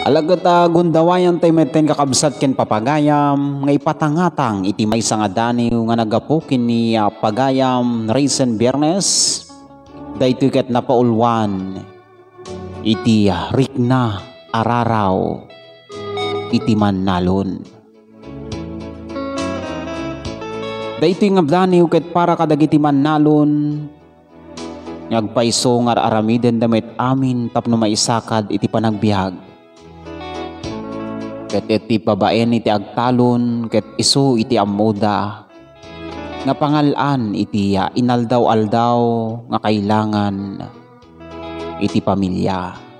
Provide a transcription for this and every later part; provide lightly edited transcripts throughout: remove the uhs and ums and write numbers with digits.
Alagata gundawayan tay meten kakabsat ken papagayam nga ipatangatang iti maysa nga daniw nga nagapukin ni pagayam Raisin Biyernes daytoy ket napaulwan iti rikna araraw iti Mannalon. Daytoy nga daniw ket para kadagiti Mannalon ngagpaiso nga aramiden damit amin tapno maisakad iti panagbiag. Ket iti babaen iti agtalon ket isu iti ammoda nga pangalan iti inaldaw-aldaw nga kailangan iti pamilya.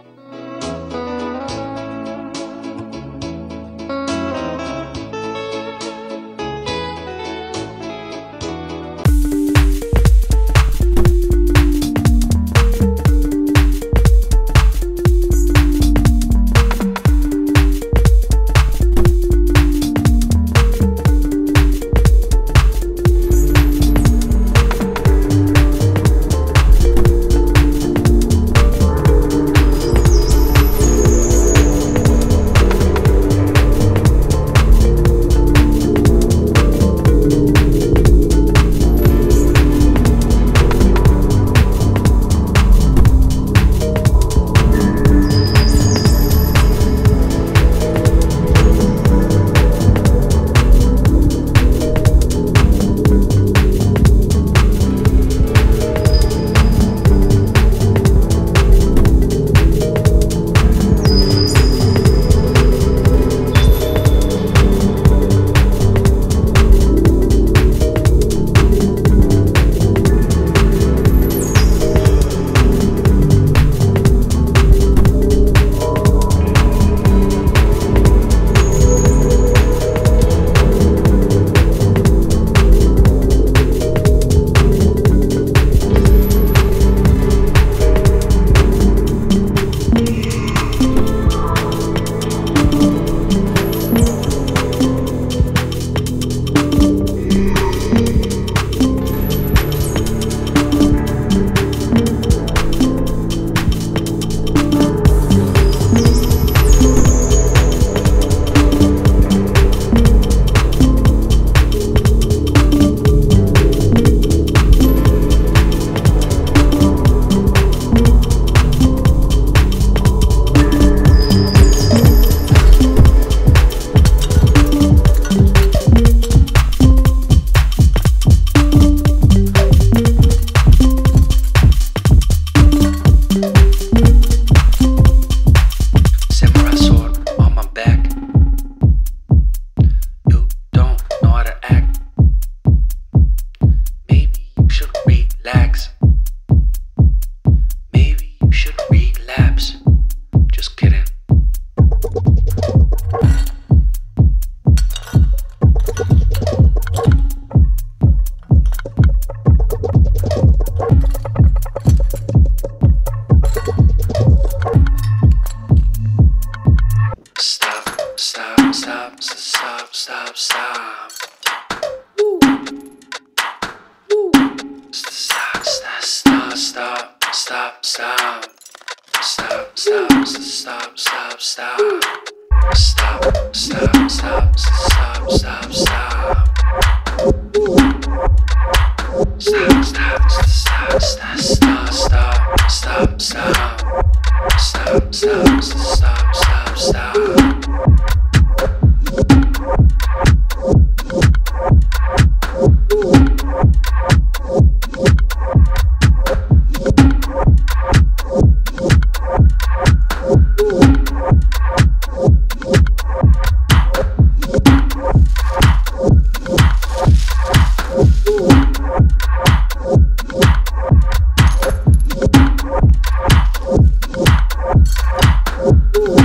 Ooh.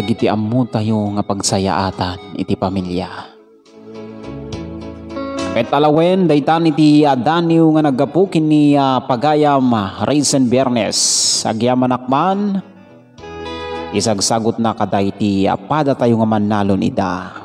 dagiti ammo tayo nga pagsayaatan iti pamilya. Ket alawen daytan iti daniw nga naggapukin ni Pagayam Raisin Biernes agyaman akman isagsagot na kaday iti pada tayo nga mannalon ida.